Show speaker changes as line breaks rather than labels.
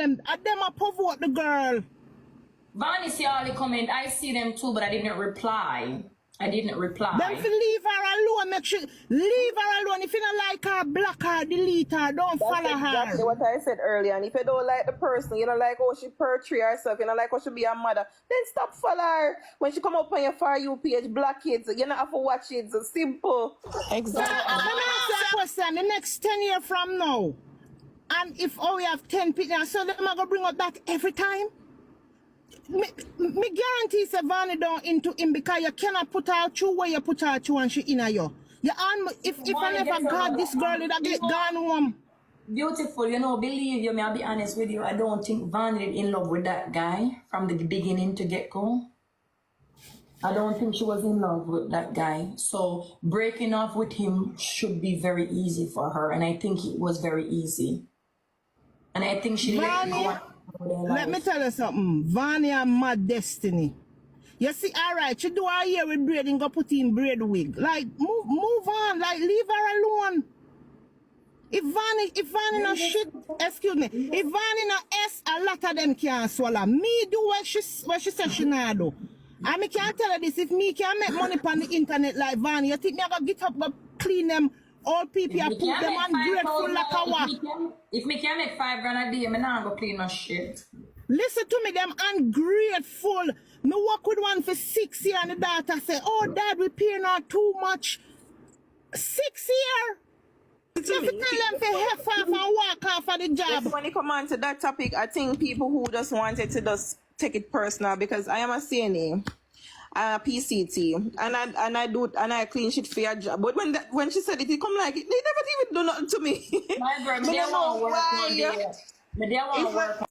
them. Them a provoke the girl.
Vani see all the comment. I see them too, but I didn't reply.
Them to leave her alone. Make sure leave her alone. If you don't like her, block her, delete her. Don't follow her.
That's exactly what I said earlier. And if you don't like the person, you don't like how she portray herself, you don't like how she be a mother, then stop follow her. When she come up on your For You page, block it. You don't have to watch it. It's simple.
Exactly. I'm going to ask you a question. The next 10 years from now, and if we have 10 people, so them are going to bring up that every time? Me guarantee Savannah don't into him because you cannot put her through where you put her through and she in a you. If I never got this girl, it'll get gone home.
Beautiful, you know, believe you, may I be honest with you, I don't think Van is in love with that guy from the beginning to get go. I don't think she was in love with that guy. So breaking off with him should be very easy for her, and I think it was very easy. And I think she
let me tell you something. Vanya mad destiny. You see, alright, she do her hair with braid and go put in braid wig. Like, move on. Like, leave her alone. If Vanya no shit, excuse me, if Vanya no S, a lot of them can't swallow. Me do what she said she not do. And me can't tell her this, if me can make money on the internet like Vanya, you think me I go get up, go clean them, all people and put them on grateful like a what?
If me can make $5 grand a day, me not go clean my shit.
Listen to me, them ungrateful. Me work with one for 6 years and the daughter say, oh, dad, we paying her too much. 6 years? If you tell them to F off and walk off of the job.
Yes, when it come on to that topic, I think people who just wanted to just take it personal, because I am a CNA. I'm a PCT, and I clean shit for your job. But when she said it, it come like they never even do nothing to me.
My girl, they won't work one day. But they won't work